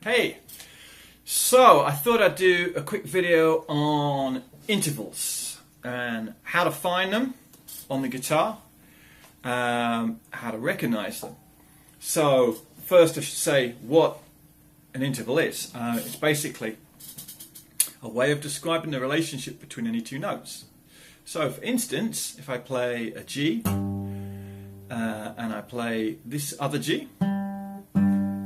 Hey, so I thought I'd do a quick video on intervals and how to find them on the guitar, how to recognize them. So first I should say what an interval is. It's basically a way of describing the relationship between any two notes. So for instance, if I play a G and I play this other G,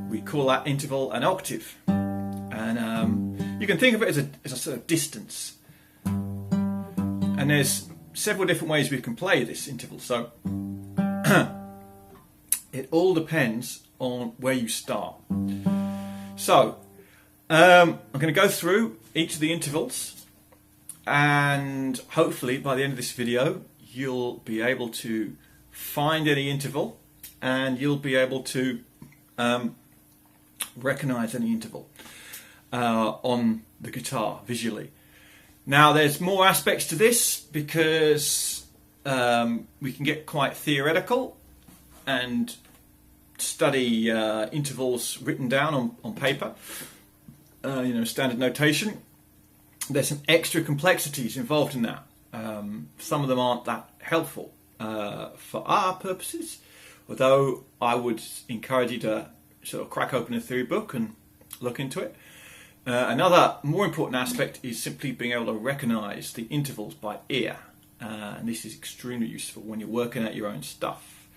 we call that interval an octave. And you can think of it as a sort of distance. And there's several different ways we can play this interval. So it all depends on where you start. So I'm going to go through each of the intervals, and hopefully by the end of this video you'll be able to find any interval and you'll be able to recognize any interval on the guitar visually. Now there's more aspects to this because we can get quite theoretical and study intervals written down on paper, standard notation. There's some extra complexities involved in that. Some of them aren't that helpful for our purposes, although I would encourage you to sort of crack open a theory book and look into it. Another more important aspect is simply being able to recognize the intervals by ear, and this is extremely useful when you're working out your own stuff.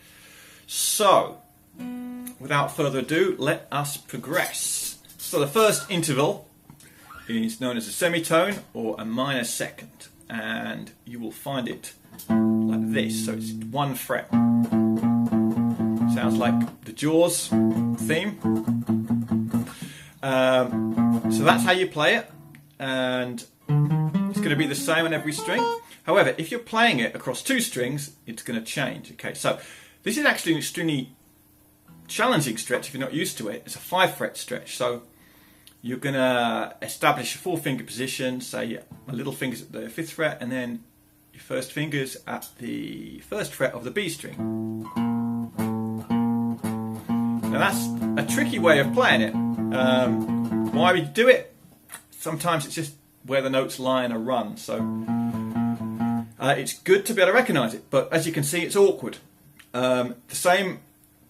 So without further ado, let us progress. So the first interval is known as a semitone or a minor second, and you will find it like this. So it's one fret. Sounds like the Jaws theme. So that's how you play it, and it's going to be the same on every string. However, if you're playing it across two strings, it's going to change. Okay, so this is actually an extremely challenging stretch if you're not used to it. It's a 5-fret stretch, so you're going to establish a 4-finger position, say my little finger's at the 5th fret, and then your first finger's at the 1st fret of the B string. Now that's a tricky way of playing it. Why we do it? Sometimes it's just where the notes lie in a run, so it's good to be able to recognise it, but as you can see it's awkward. The same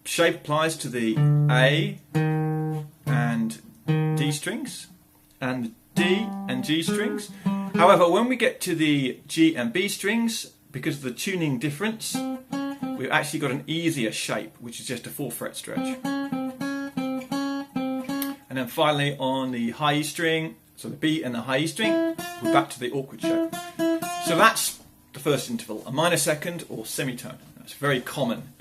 shape applies to the A and D strings and the D and G strings. However, when we get to the G and B strings, because of the tuning difference, we've actually got an easier shape, which is just a 4-fret stretch. And then finally on the high E string, so the B and the high E string, we're back to the awkward shape. So that's the first interval, a minor second or semitone. That's a very common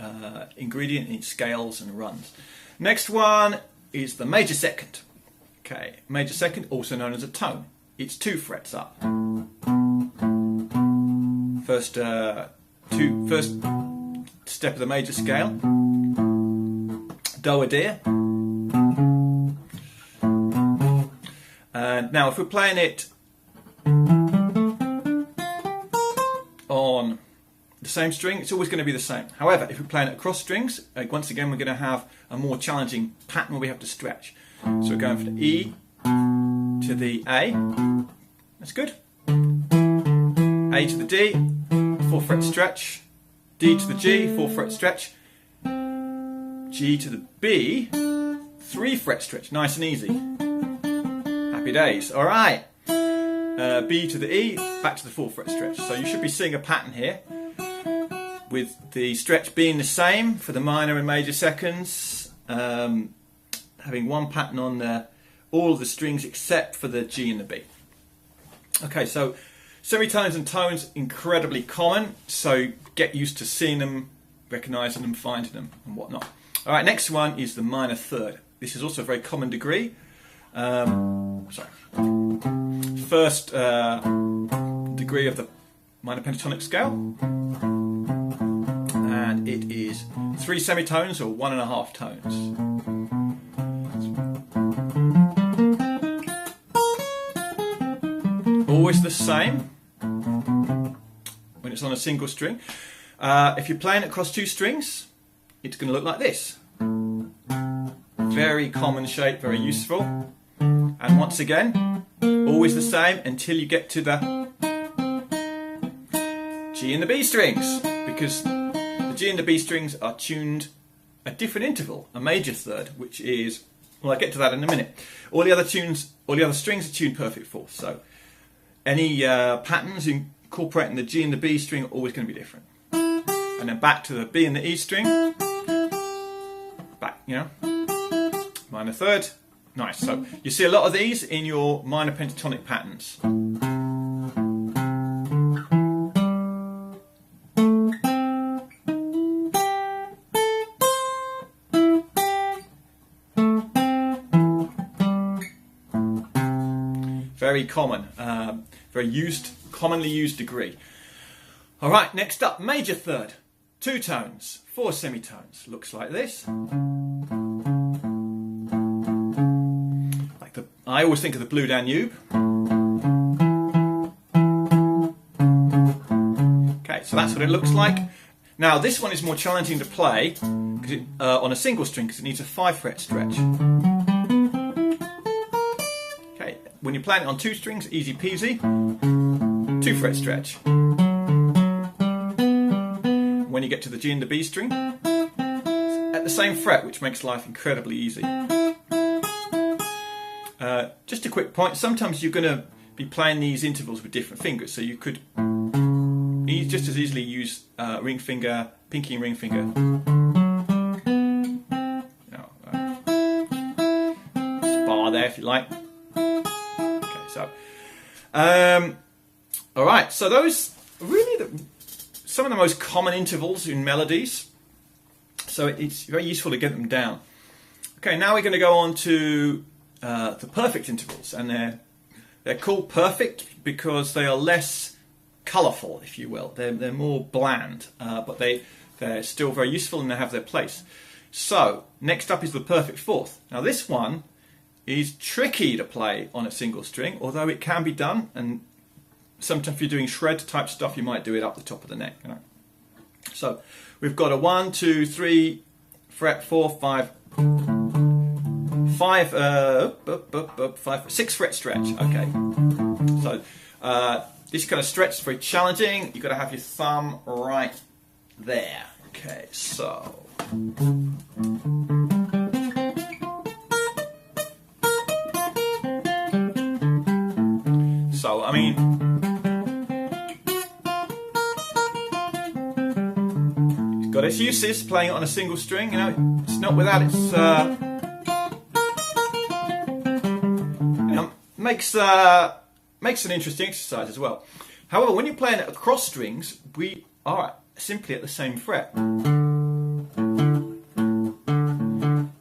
ingredient in scales and runs. Next one is the major second. Okay, major second, also known as a tone. It's 2 frets up. First step of the major scale. Do a deer. Now if we're playing it on the same string, it's always going to be the same. However, if we're playing it across strings, once again we're going to have a more challenging pattern where we have to stretch. So we're going from the E to the A. That's good. A to the D, 4-fret stretch. D to the G, 4-fret stretch. G to the B, 3-fret stretch. Nice and easy. Happy days. All right. B to the E, back to the 4-fret stretch. So you should be seeing a pattern here, with the stretch being the same for the minor and major seconds, having one pattern on all of the strings except for the G and the B. Okay, so semitones and tones, incredibly common, so get used to seeing them, recognising them, finding them and whatnot. Alright, next one is the minor third. This is also a very common degree. First degree of the minor pentatonic scale, and it is 3 semitones or 1.5 tones. Always the same when it's on a single string. If you're playing it across 2 strings, it's going to look like this. Very common shape, very useful. And once again, always the same until you get to the G and the B strings, because the G and the B strings are tuned a different interval, a major third, which is, well, I'll get to that in a minute. All the other strings are tuned perfect fourth. So any patterns incorporating the G and the B string are always going to be different. And then back to the B and the E string. Back, minor third. Nice. So you see a lot of these in your minor pentatonic patterns. Very common, commonly used degree. All right, next up, major third, 2 tones, 4 semitones. Looks like this. I always think of the Blue Danube. Okay, so that's what it looks like. Now this one is more challenging to play on a single string because it needs a 5-fret stretch. Okay, when you're playing it on 2 strings, easy peasy, 2-fret stretch. When you get to the G and the B string, it's at the same fret, which makes life incredibly easy. Just a quick point, sometimes you're going to be playing these intervals with different fingers, so you could just as easily use ring finger, pinky and ring finger. Bar there if you like. Okay, so alright, so those are really some of the most common intervals in melodies, so it's very useful to get them down. Okay, now we're going to go on to the perfect intervals, and they're called perfect because they are less colourful, if you will. They're more bland, but they're still very useful and they have their place. So next up is the perfect fourth. Now this one is tricky to play on a single string, although it can be done, and sometimes if you're doing shred type stuff you might do it up the top of the neck. So we've got a 1, 2, 3 fret 4, 5, 6 fret stretch. Okay, so this kind of stretch is very challenging. You've got to have your thumb right there. Okay, so I mean, it's got its uses playing it on a single string. It's not without its makes an interesting exercise as well. However, when you're playing it across strings, we are simply at the same fret. And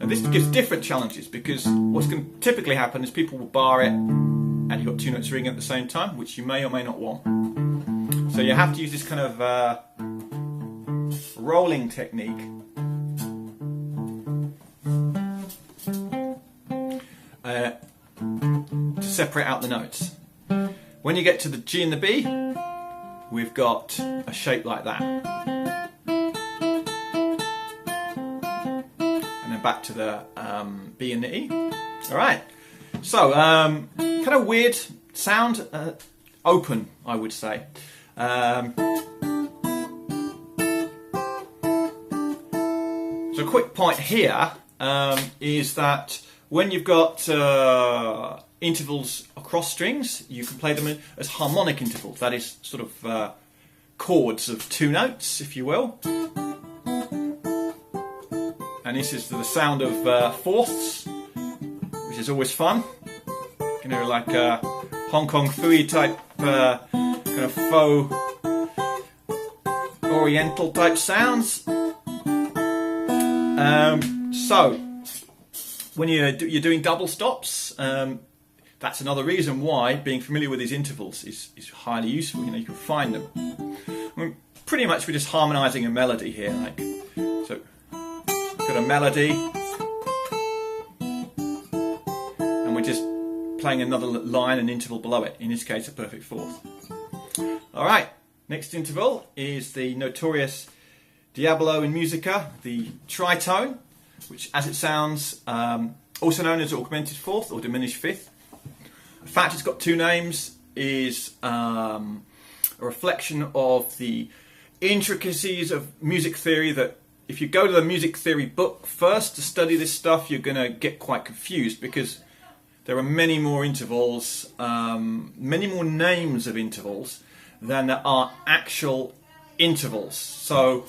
this gives different challenges, because what's going to typically happen is people will bar it and you've got 2 notes ringing at the same time, which you may or may not want. So you have to use this kind of rolling technique. To separate out the notes. When you get to the G and the B, we've got a shape like that. And then back to the B and the E. Alright, so kind of weird sound, open I would say. So a quick point here is that when you've got intervals across strings, you can play them as harmonic intervals. That is sort of chords of 2 notes, if you will. And this is the sound of fourths, which is always fun. Like Hong Kong Phooey type, kind of faux oriental type sounds. So when you're doing double stops, that's another reason why being familiar with these intervals is highly useful. You can find them. I mean, pretty much we're just harmonising a melody here. So got a melody, and we're just playing another line, an interval below it. In this case, a perfect fourth. All right, next interval is the notorious Diabolo in Musica, the tritone. which, as it sounds, also known as augmented fourth or diminished fifth. The fact it's got two names is a reflection of the intricacies of music theory, that if you go to the music theory book first to study this stuff, you're going to get quite confused, because there are many more intervals, many more names of intervals than there are actual intervals. So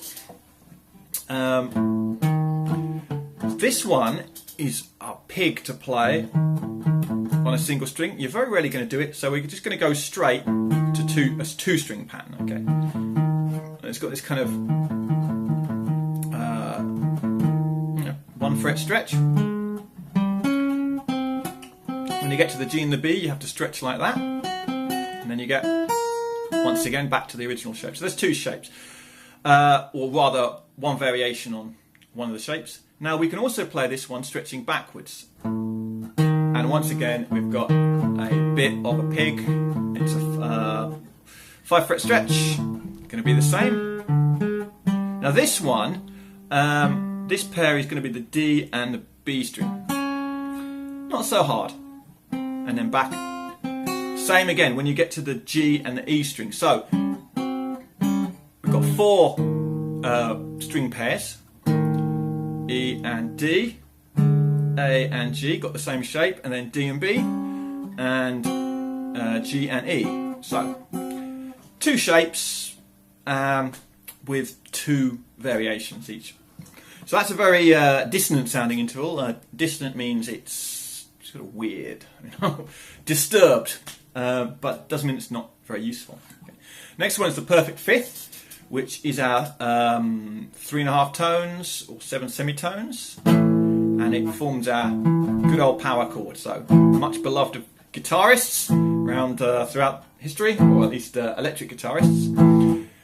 this one is a pig to play on a single string. You're very rarely going to do it, so we're just going to go straight to a two-string pattern. Okay, and it's got this kind of 1 fret stretch. When you get to the G and the B, you have to stretch like that, and then you get, once again, back to the original shape. So there's two shapes, or rather one variation on one of the shapes. Now we can also play this one stretching backwards, and once again we've got a bit of a pig. It's a 5 fret stretch, going to be the same. Now this one, this pair is going to be the D and the B string, not so hard, and then back. Same again when you get to the G and the E string. So we've got 4 string pairs, E and D, A and G, got the same shape, and then D and B, and G and E. So 2 shapes with 2 variations each. So that's a very dissonant sounding interval. Dissonant means it's sort of weird, disturbed, but doesn't mean it's not very useful. Okay. Next one is the perfect fifth, which is our 3.5 tones or 7 semitones, and it forms our good old power chord. So much beloved of guitarists around throughout history, or at least electric guitarists,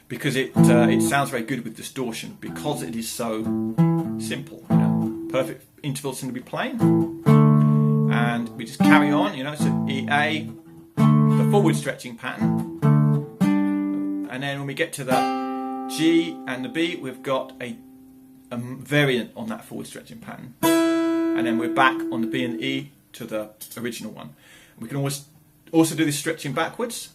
because it sounds very good with distortion, because it is so simple. Perfect intervals seem to be playing, and we just carry on. So E A, the forward stretching pattern, and then when we get to the G and the B, we've got a variant on that forward stretching pattern, and then we're back on the B and E to the original one. We can always also do this stretching backwards.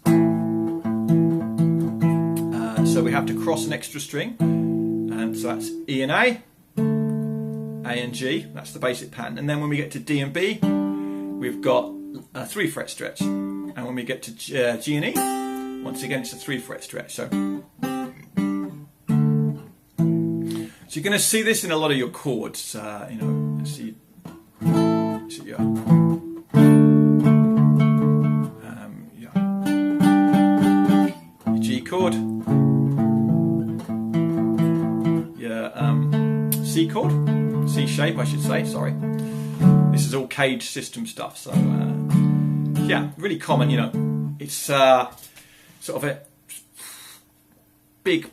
So we have to cross an extra string, and so that's E and A and G, that's the basic pattern. And then when we get to D and B, we've got a 3 fret stretch, and when we get to G and E, once again it's a 3 fret stretch. So you're going to see this in a lot of your chords. See your G chord, your C chord, C shape, I should say. Sorry, this is all cage system stuff. So yeah, really common. It's sort of a big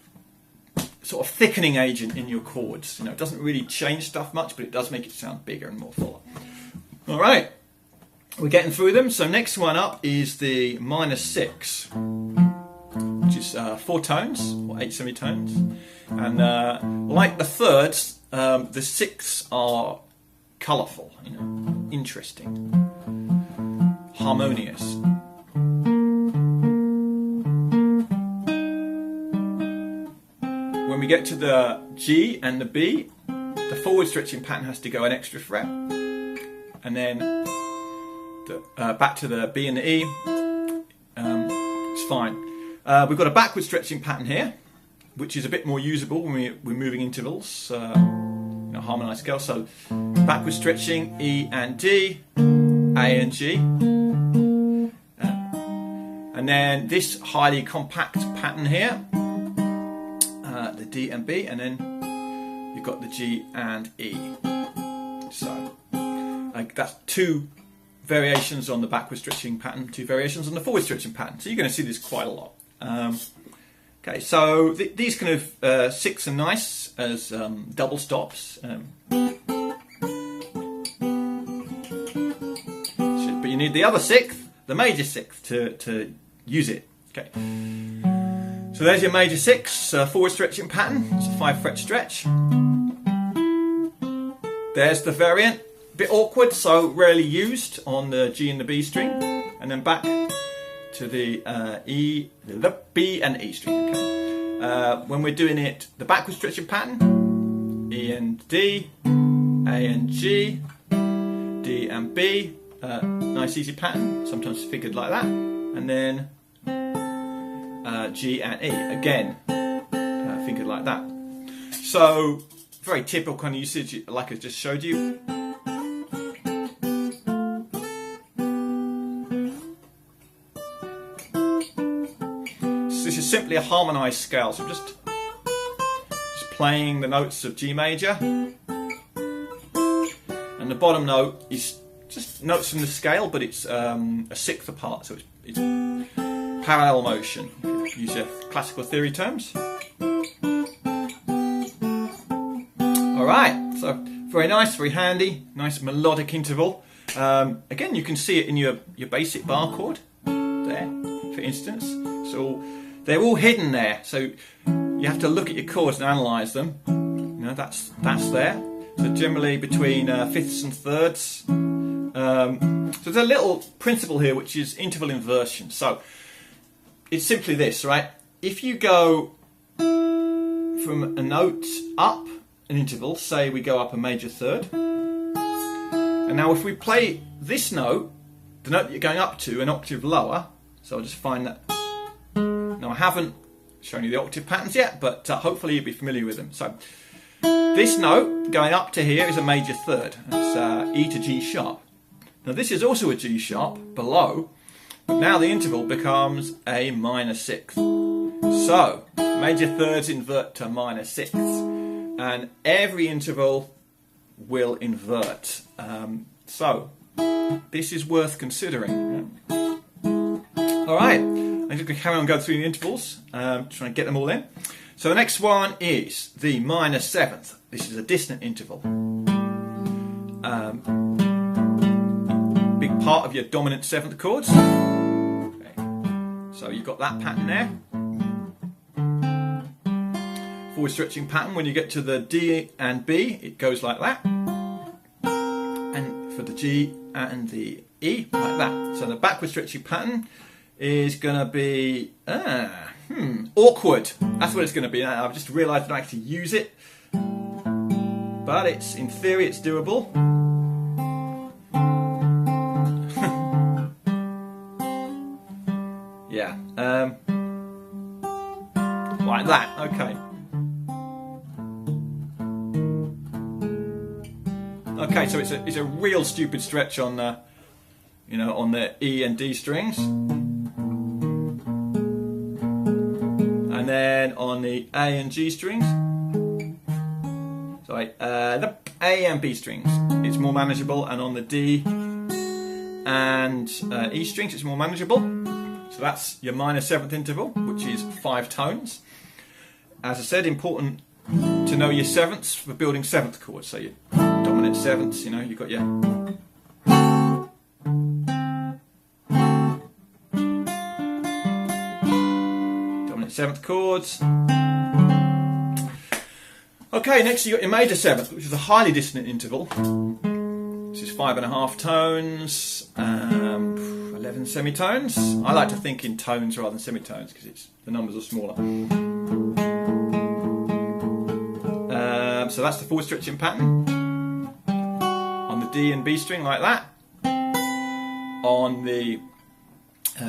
sort of thickening agent in your chords. It doesn't really change stuff much, but it does make it sound bigger and more fuller. All right, we're getting through them. So next one up is the minor 6, which is 4 tones or 8 semitones, and like the thirds, the 6 are colourful, interesting, harmonious. When we get to the G and the B, the forward stretching pattern has to go an extra fret, and then back to the B and the E. It's fine. We've got a backward stretching pattern here, which is a bit more usable when we're moving intervals, harmonised scale. So backward stretching, E and D, A and G, and then this highly compact pattern here, the D and B, and then you've got the G and E. So that's 2 variations on the backward stretching pattern, 2 variations on the forward stretching pattern. So you're going to see this quite a lot. Okay, so these kind of 6 are nice as double stops, but you need the other 6th, the major 6th, to use it. Okay, so there's your major 6 forward stretching pattern. It's a 5 fret stretch. there's the variant. A bit awkward, so rarely used on the G and the B string, and then back to the E, the B and E string. Okay. When we're doing it, the backward stretching pattern, E and D, A and G, D and B, nice easy pattern, sometimes figured like that, and then G and E, again, figured like that. So, very typical kind of usage, like I just showed you. So this is simply a harmonised scale, so I'm just playing the notes of G major, and the bottom note is just notes from the scale, but it's a sixth apart, so it's parallel motion. Use your classical theory terms. Alright, so very nice, very handy, nice melodic interval. Again, you can see it in your basic bar chord there, for instance. So they're all hidden there, so you have to look at your chords and analyse them. You know, that's there. So generally between fifths and thirds. So there's a little principle here, which is interval inversion. So it's simply this, right? If you go from a note up an interval, say we go up a major third, and now if we play this note, the note that you're going up to, an octave lower, so I'll just find that. Now I haven't shown you the octave patterns yet, but hopefully you'll be familiar with them. So this note going up to here is a major third. It's E to G sharp. Now this is also a G sharp below, but now the interval becomes a minor sixth. So major thirds invert to minor sixths, and every interval will invert. So this is worth considering. Alright, I'm just going to carry on going through the intervals, trying to get them all in. So the next one is the minor seventh. This is a dissonant interval. Big part of your dominant seventh chords. Okay. So you've got that pattern there. Forward stretching pattern, when you get to the D and B, it goes like that. And for the G and the E, like that. So the backward stretching pattern is going to be awkward. That's what it's going to be. I've just realised I don't actually use it, but it's, in theory, it's doable. Yeah, like that. Okay. Okay, so it's a real stupid stretch on the, you know, on the E and D strings. And then on the A and G strings, sorry, the A and B strings, it's more manageable, and on the D and E strings, it's more manageable. So that's your minor seventh interval, which is 5 tones. As I said, important to know your sevenths for building seventh chords. So your dominant sevenths, you know, you've got your seventh chords. Okay, next you got your major seventh, which is a highly dissonant interval. This is 5.5 tones, 11 semitones. I like to think in tones rather than semitones because the numbers are smaller. So that's the forward stretching pattern. On the D and B string like that. On the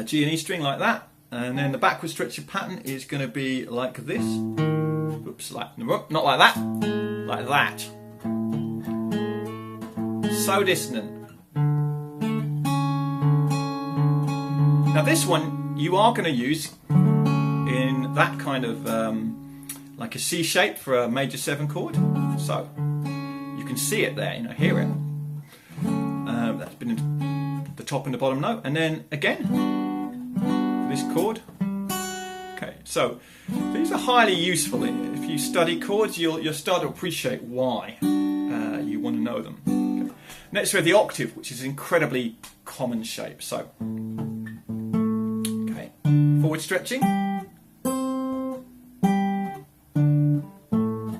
G and E string like that. And then the backward stretching pattern is going to be like this. Oops, not like that. Like that. So dissonant. Now this one you are going to use in that kind of like a C shape for a major 7 chord. So you can see it there, you know, hear it. That's been the top and the bottom note, and then again this chord. Okay, so these are highly useful. If you study chords, you'll start to appreciate why you want to know them. Okay. Next we have the octave, which is an incredibly common shape. So, okay, forward stretching,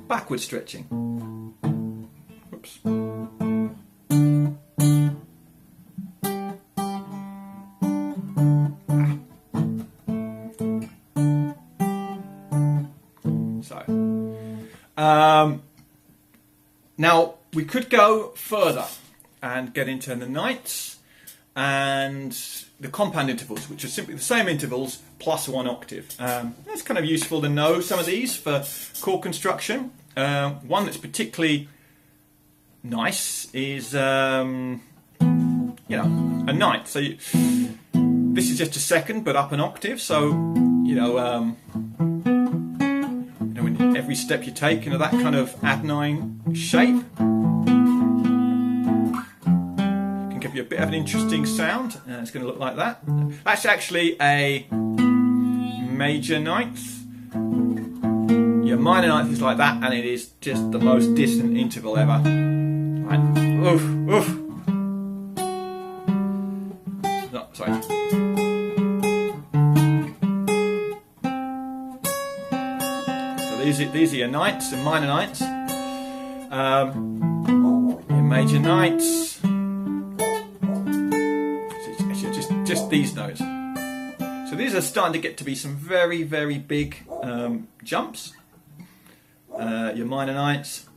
backward stretching. Oops. Now we could go further and get into the ninths and the compound intervals, which are simply the same intervals plus 1 octave. It's kind of useful to know some of these for chord construction. One that's particularly nice is, a ninth. So this is just a second, but up an octave. So in every step you take, that kind of adenine shape can give you a bit of an interesting sound. It's going to look like that. That's actually a major ninth. Your minor ninth is like that, and it is just the most dissonant interval ever. Like, oof, oof. No, sorry. So these are your ninths and minor ninths. Your major ninths. Just these notes. So these are starting to get to be some very, very big jumps. Your minor ninths,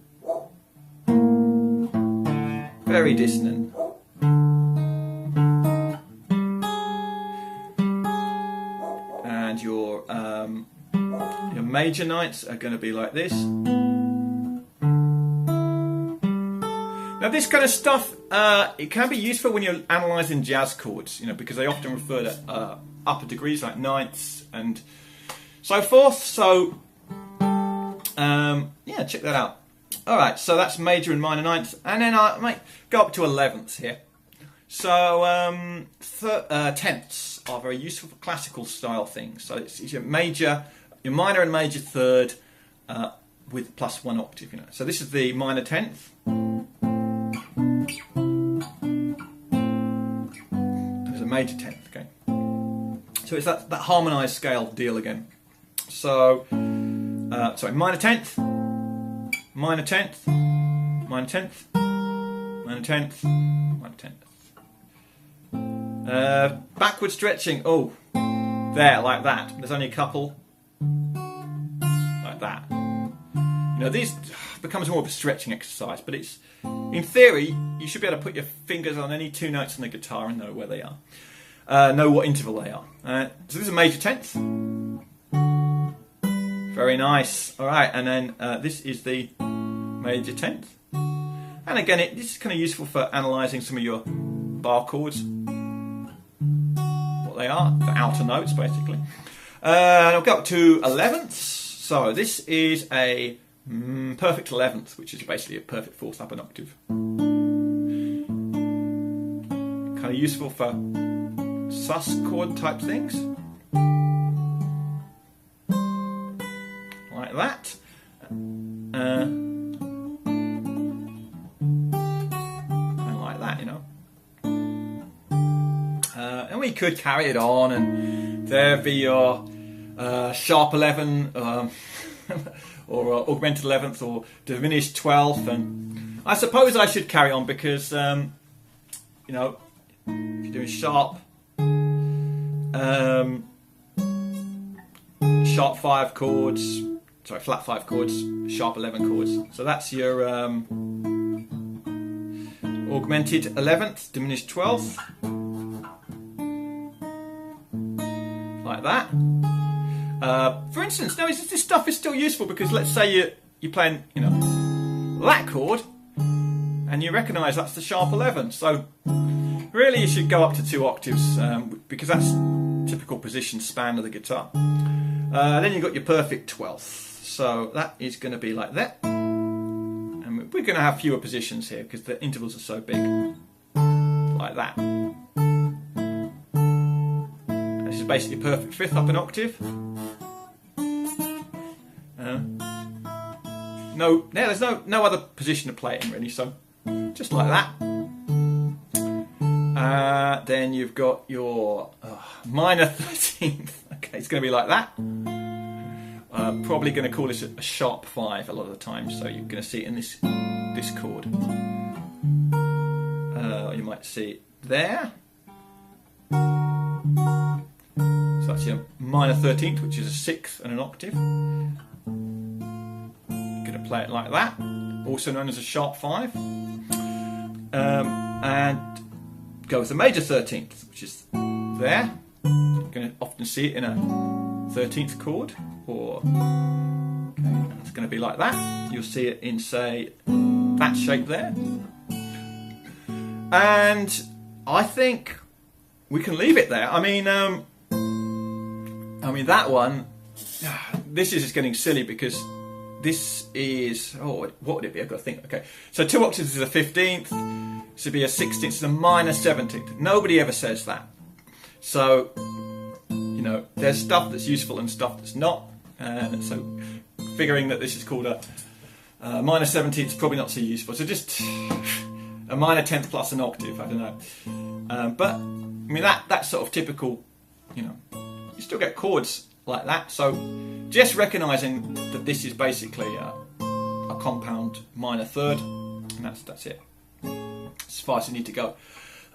very dissonant. And your major ninths are going to be like this. Now this kind of stuff, it can be useful when you're analysing jazz chords, because they often refer to upper degrees like ninths and so forth. So yeah, check that out. Alright, so that's major and minor ninths, and then I might go up to 11ths here. So tenths are very useful for classical style things. So it's your minor and major third with plus 1 octave. So this is the minor tenth. There's a major tenth. Okay. So it's that harmonised scale deal again. So sorry, minor tenth, minor tenth, minor tenth, minor tenth, minor tenth. Backward stretching. Oh, there, like that. There's only a couple like that. These becomes more of a stretching exercise, but it's, in theory, you should be able to put your fingers on any two notes on the guitar and know where they are, know what interval they are. So this is a major tenth. Very nice. All right, and then this is the major tenth. And again, this is kind of useful for analysing some of your bar chords. What they are, the outer notes, basically. And I'll go up to 11ths. So this is a perfect 11th, which is basically a perfect fourth up an octave. Kind of useful for sus chord type things. Like that. And like that, and we could carry it on, and there be your sharp 11, or augmented 11th, or diminished 12th, and I suppose I should carry on because, if you're doing sharp 5 chords, sorry, flat 5 chords, sharp 11 chords. So that's your augmented 11th, diminished 12th, like that. For instance, now this stuff is still useful because let's say you're playing, that chord, and you recognise that's the sharp 11. So really, you should go up to 2 octaves because that's typical position span of the guitar. Then you've got your perfect 12th. So that is going to be like that. And we're going to have fewer positions here because the intervals are so big. Like that. This is basically perfect fifth up an octave. There's no other position to play it in really, so just like that. Then you've got your minor 13th. Okay, it's going to be like that. Probably going to call this a sharp 5 a lot of the time, so you're going to see it in this chord. You might see it there. So that's your minor 13th, which is a 6th and an octave. You're going to play it like that, also known as a sharp 5, and go with the major 13th, which is there. You're going to often see it in a 13th chord, or it's going to be like that. You'll see it in, say, that shape there. And I think we can leave it there. I mean that one. This is just getting silly because this is, what would it be? I've got to think. Okay, so 2 octaves is a 15th. This would be a 16th. It's a minor 17th. Nobody ever says that. So, you know, there's stuff that's useful and stuff that's not. And so figuring that this is called a minor 17th is probably not so useful. So just a minor 10th plus an octave, I don't know. But, I mean, that's sort of typical, you know. You still get chords like that. So just recognising that this is basically a compound minor third, and that's it. As far as you need to go.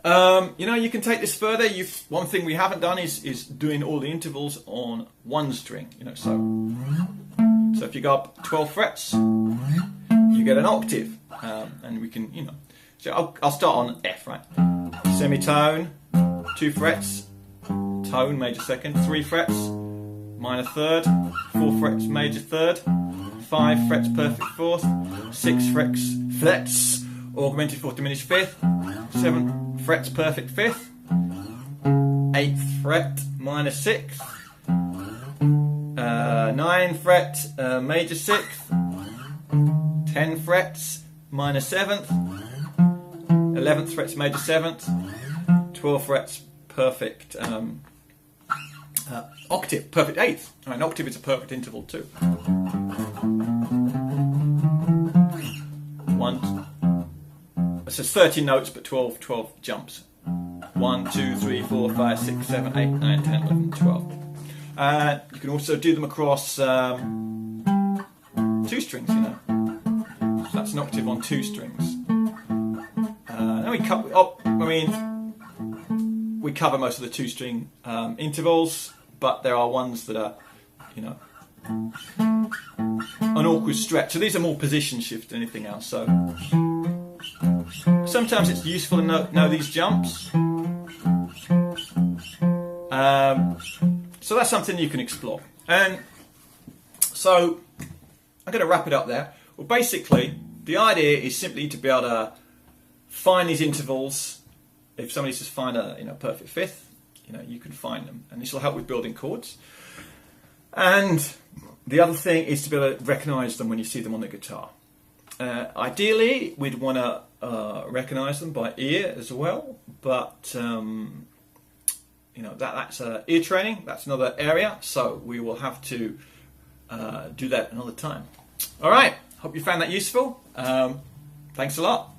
You know, you can take this further. One thing we haven't done is doing all the intervals on one string. You know, so if you go up 12 frets, you get an octave, and we can, you know. So I'll start on F, right? Semitone, 2 frets, tone, major second, 3 frets, minor third, 4 frets, major third, 5 frets, perfect fourth, 6 frets, augmented fourth, diminished fifth, 7 frets, perfect fifth, 8th fret, minor sixth, 9 fret, major sixth, 10 frets, minor seventh, 11th frets, major seventh, 12 frets, perfect octave, perfect eighth. Right, an octave is a perfect interval too. It says 13 notes, but 12 jumps. 1, 2, 3, 4, 5, 6, 7, 8, 9, 10, 11, 12. You can also do them across 2 strings, you know. So that's an octave on 2 strings. Then we cover most of the 2-string intervals, but there are ones that are, you know, an awkward stretch. So these are more position shift than anything else. So sometimes it's useful to know these jumps. So that's something you can explore. And so I'm going to wrap it up there. Well, basically, the idea is simply to be able to find these intervals. If somebody says find a perfect fifth, you know, you can find them, and this will help with building chords. And the other thing is to be able to recognise them when you see them on the guitar. Ideally, we'd want to recognise them by ear as well, but you know, that's ear training. That's another area, so we will have to do that another time. All right, hope you found that useful. Thanks a lot.